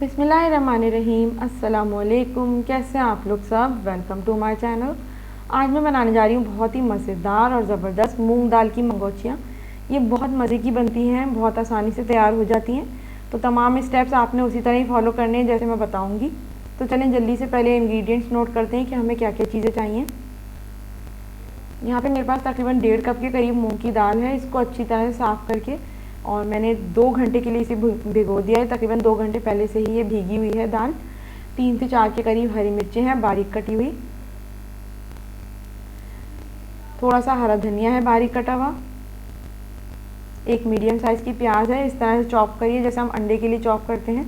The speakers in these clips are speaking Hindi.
बिस्मिल्लाहिर्रहमानिर्रहीम। अस्सलामुअलैकुम। कैसे हैं आप लोग सब? Welcome to my channel. आज मैं बनाने जा रही हूँ बहुत ही मज़ेदार और ज़बरदस्त मूंग दाल की मंगोचियाँ। ये बहुत मज़े की बनती हैं, बहुत आसानी से तैयार हो जाती हैं। तो तमाम स्टेप्स आपने उसी तरह ही फॉलो करने हैं जैसे मैं बताऊँगी। तो चलें जल्दी से पहले इंग्रेडिएंट्स नोट करते हैं कि हमें क्या क्या चीज़ें चाहिए। यहाँ पे मेरे पास तकरीबन 1.5 कप के करीब मूंग की दाल है। इसको अच्छी तरह से साफ़ करके और मैंने 2 घंटे के लिए इसे भिगो दिया है। तकरीबन 2 घंटे पहले से ही ये भीगी हुई है दाल। 3 से 4 के करीब हरी मिर्चें हैं बारीक कटी हुई। थोड़ा सा हरा धनिया है बारीक कटा हुआ। एक मीडियम साइज़ की प्याज है, इस तरह से चॉप करिए जैसे हम अंडे के लिए चॉप करते हैं।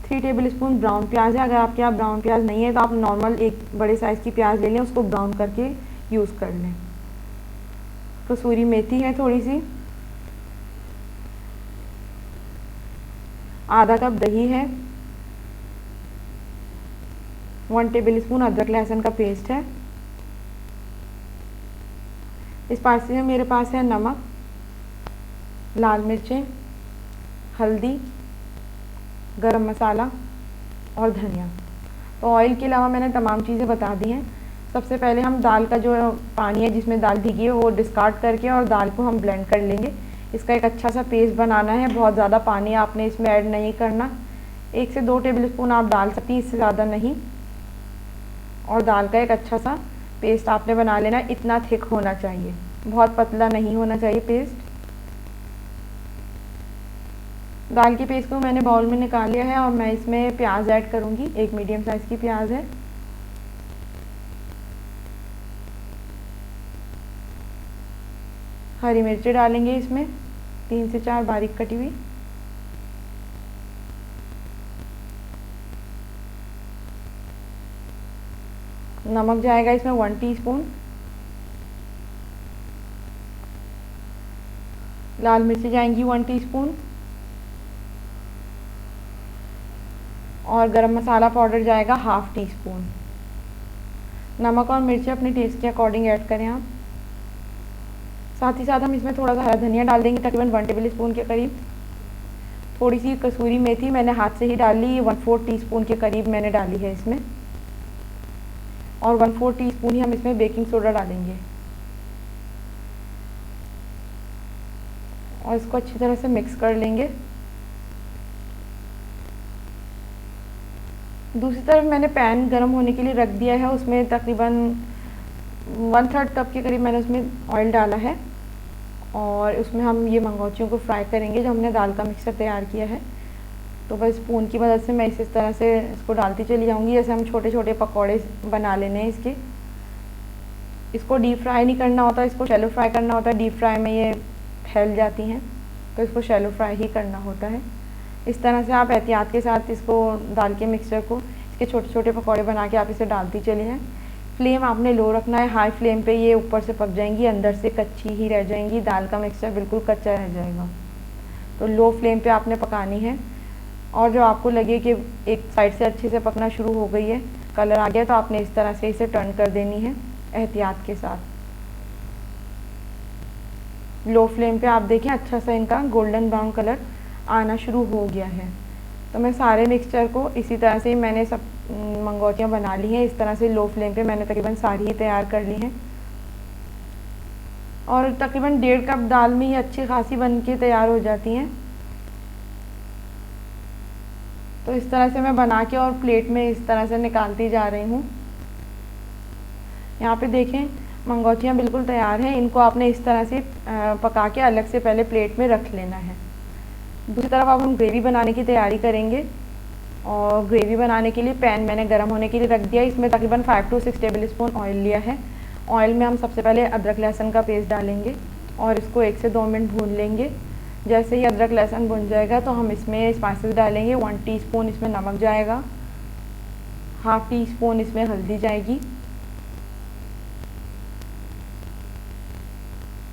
3 टेबल स्पून ब्राउन प्याज है। अगर आपके यहाँ ब्राउन प्याज नहीं है तो आप नॉर्मल एक बड़े साइज़ की प्याज ले लें, उसको ब्राउन करके यूज़ कर लें। कसूरी मेथी है थोड़ी सी। आधा कप दही है। 1 टेबल स्पून अदरक लहसुन का पेस्ट है। स्पाइसी में मेरे पास है नमक, लाल मिर्चें, हल्दी, गरम मसाला और धनिया। तो ऑयल के अलावा मैंने तमाम चीज़ें बता दी हैं। सबसे पहले हम दाल का जो पानी है जिसमें दाल भीगी है वो डिस्कार्ड करके और दाल को हम ब्लेंड कर लेंगे। इसका एक अच्छा सा पेस्ट बनाना है। बहुत ज़्यादा पानी आपने इसमें ऐड नहीं करना। 1 से 2 टेबल स्पून आप डाल सकती हैं, इससे ज़्यादा नहीं। और दाल का एक अच्छा सा पेस्ट आपने बना लेना। इतना थिक होना चाहिए, बहुत पतला नहीं होना चाहिए पेस्ट। दाल के पेस्ट को मैंने बाउल में निकाल लिया है और मैं इसमें प्याज ऐड करूँगी। एक मीडियम साइज़ की प्याज है। हरी मिर्ची डालेंगे इसमें 3 से 4 बारीक कटी हुई। नमक जाएगा इसमें 1 टीस्पून। लाल मिर्ची जाएंगी 1 टीस्पून। और गरम मसाला पाउडर जाएगा 1/2 टीस्पून। नमक और मिर्ची अपने टेस्ट के अकॉर्डिंग ऐड करें आप। साथ ही साथ हम इसमें थोड़ा सा हरा धनिया डाल देंगे, तकरीबन 1 टेबल स्पून के करीब। थोड़ी सी कसूरी मेथी मैंने हाथ से ही डाल ली, 1/4 टीस्पून के करीब मैंने डाली है इसमें। और 1/4 टीस्पून ही हम इसमें बेकिंग सोडा डालेंगे और इसको अच्छी तरह से मिक्स कर लेंगे। दूसरी तरफ मैंने पैन गरम होने के लिए रख दिया है। उसमें तकरीबन 1/3 कप के करीब मैंने उसमें ऑयल डाला है और उसमें हम ये मंगोचियों को फ्राई करेंगे जो हमने दाल का मिक्सर तैयार किया है। तो बस स्पून की मदद से मैं इस तरह से इसको डालती चली जाऊंगी जैसे हम छोटे छोटे पकौड़े बना लेने हैं इसके। इसको डीप फ्राई नहीं करना होता, इसको शैलो फ्राई करना होता है। डीप फ्राई में ये फैल जाती हैं तो इसको शैलो फ्राई ही करना होता है। इस तरह से आप एहतियात के साथ इसको दाल के मिक्सचर को इसके छोटे छोटे पकौड़े बना के आप इसे डालती चली जाएँ। फ्लेम आपने लो रखना है। हाई फ्लेम पे ये ऊपर से पक जाएंगी, अंदर से कच्ची ही रह जाएंगी। दाल का मिक्सचर बिल्कुल कच्चा रह जाएगा। तो लो फ्लेम पे आपने पकानी है। और जो आपको लगे कि एक साइड से अच्छे से पकना शुरू हो गई है, कलर आ गया, तो आपने इस तरह से इसे टर्न कर देनी है एहतियात के साथ। लो फ्लेम पे आप देखें अच्छा सा इनका गोल्डन ब्राउन कलर आना शुरू हो गया है। तो मैं सारे मिक्सचर को इसी तरह से मैंने सब मंगोचियाँ बना ली हैं। इस तरह से लो फ्लेम पे मैंने तकरीबन सारी ही तैयार कर ली हैं और तकरीबन 1.5 कप दाल में ही अच्छी खासी बन के तैयार हो जाती हैं। तो इस तरह से मैं बना के और प्लेट में इस तरह से निकालती जा रही हूँ। यहाँ पे देखें मंगोचियाँ बिल्कुल तैयार हैं। इनको आपने इस तरह से पका के अलग से पहले प्लेट में रख लेना है। दूसरी तरफ अब हम ग्रेवी बनाने की तैयारी करेंगे और ग्रेवी बनाने के लिए पैन मैंने गर्म होने के लिए रख दिया। इसमें तकरीबन 5 से 6 टेबल स्पून ऑयल लिया है। ऑयल में हम सबसे पहले अदरक लहसुन का पेस्ट डालेंगे और इसको 1 से 2 मिनट भून लेंगे। जैसे ही अदरक लहसुन भुन जाएगा तो हम इसमें स्पाइसेस डालेंगे। 1 टीस्पून इसमें नमक जाएगा, 1/2 टीस्पून इसमें हल्दी जाएगी,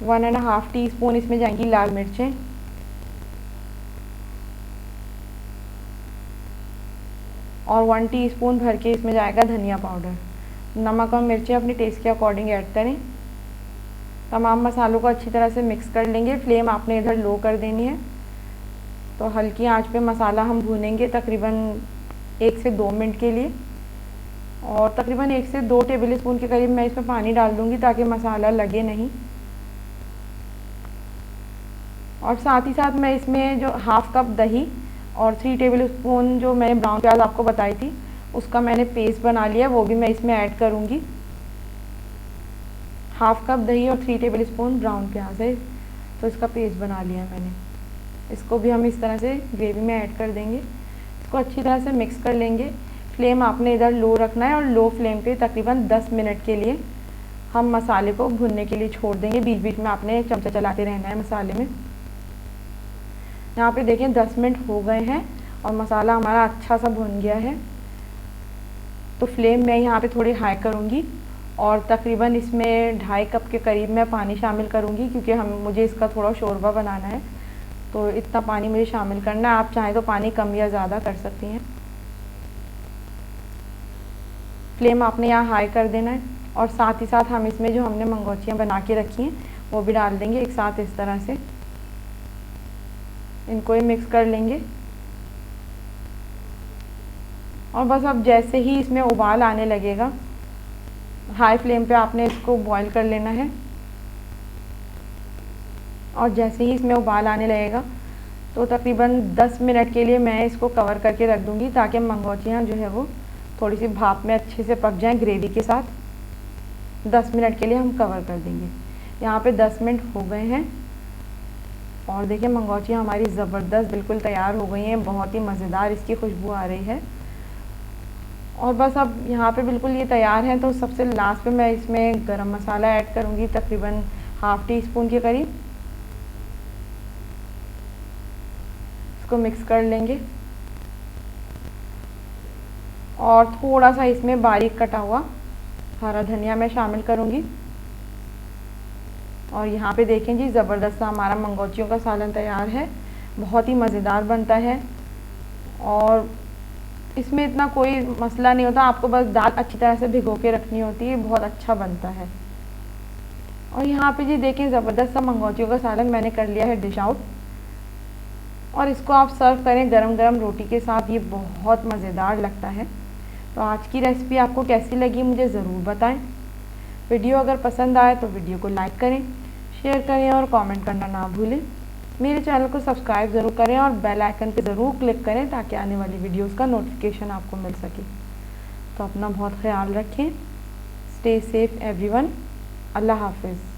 1.5 टीस्पून इसमें जाएंगी लाल मिर्चें और 1 टीस्पून भर के इसमें जाएगा धनिया पाउडर। नमक और मिर्चें अपने टेस्ट के अकॉर्डिंग ऐड करें। तमाम मसालों को अच्छी तरह से मिक्स कर लेंगे। फ्लेम आपने इधर लो कर देनी है। तो हल्की आंच पे मसाला हम भूनेंगे तकरीबन 1 से 2 मिनट के लिए। और तकरीबन 1 से 2 टेबल स्पून के करीब मैं इसमें पानी डाल दूँगी ताकि मसाला लगे नहीं। और साथ ही साथ मैं इसमें जो हाफ़ कप दही और 3 टेबल स्पून जो मैंने ब्राउन प्याज आपको बताई थी उसका मैंने पेस्ट बना लिया, वो भी मैं इसमें ऐड करूँगी। हाफ़ कप दही और 3 टेबल स्पून ब्राउन प्याज है, तो इसका पेस्ट बना लिया मैंने। इसको भी हम इस तरह से ग्रेवी में ऐड कर देंगे। इसको अच्छी तरह से मिक्स कर लेंगे। फ्लेम आपने इधर लो रखना है और लो फ्लेम पे तकरीबन 10 मिनट के लिए हम मसाले को भुनने के लिए छोड़ देंगे। बीच बीच में आपने चमचा चलाते रहना है मसाले में। यहाँ पे देखें 10 मिनट हो गए हैं और मसाला हमारा अच्छा सा भुन गया है। तो फ्लेम मैं यहाँ पे थोड़ी हाई करूँगी और तकरीबन इसमें 2.5 कप के करीब मैं पानी शामिल करूँगी, क्योंकि मुझे इसका थोड़ा शोरबा बनाना है, तो इतना पानी मुझे शामिल करना है। आप चाहें तो पानी कम या ज़्यादा कर सकती हैं। फ्लेम आपने यहाँ हाई कर देना है और साथ ही साथ हम इसमें जो हमने मंगोचियाँ बना के रखी हैं वो भी डाल देंगे एक साथ। इस तरह से इनको ही मिक्स कर लेंगे। और बस अब जैसे ही इसमें उबाल आने लगेगा, हाई फ्लेम पे आपने इसको बॉईल कर लेना है। और जैसे ही इसमें उबाल आने लगेगा तो तकरीबन 10 मिनट के लिए मैं इसको कवर करके रख दूँगी ताकि मंगोचियाँ जो है वो थोड़ी सी भाप में अच्छे से पक जाएं ग्रेवी के साथ। 10 मिनट के लिए हम कवर कर देंगे। यहाँ पे 10 मिनट हो गए हैं और देखिए मंगोचियाँ हमारी ज़बरदस्त बिल्कुल तैयार हो गई हैं। बहुत ही मज़ेदार इसकी खुशबू आ रही है। और बस अब यहाँ पे बिल्कुल ये तैयार है। तो सबसे लास्ट पे मैं इसमें गरम मसाला ऐड करूँगी तकरीबन ½ टी स्पून के करीब। इसको मिक्स कर लेंगे और थोड़ा सा इसमें बारीक कटा हुआ हरा धनिया मैं शामिल करूँगी। और यहाँ पे देखें जी ज़बरदस्त हमारा मंगोचियों का सालन तैयार है। बहुत ही मज़ेदार बनता है और इसमें इतना कोई मसला नहीं होता। आपको बस दाल अच्छी तरह से भिगो के रखनी होती है, बहुत अच्छा बनता है। और यहाँ पे जी देखें ज़बरदस्त सा मंगोचियों का सालन मैंने कर लिया है डिश आउट। और इसको आप सर्व करें गरम गरम रोटी के साथ, ये बहुत मज़ेदार लगता है। तो आज की रेसिपी आपको कैसी लगी मुझे ज़रूर बताएं। वीडियो अगर पसंद आए तो वीडियो को लाइक करें, शेयर करें और कमेंट करना ना भूलें। मेरे चैनल को सब्सक्राइब ज़रूर करें और बेल आइकन पे ज़रूर क्लिक करें ताकि आने वाली वीडियोस का नोटिफिकेशन आपको मिल सके। तो अपना बहुत ख्याल रखें। Stay safe everyone. अल्लाह हाफिज़।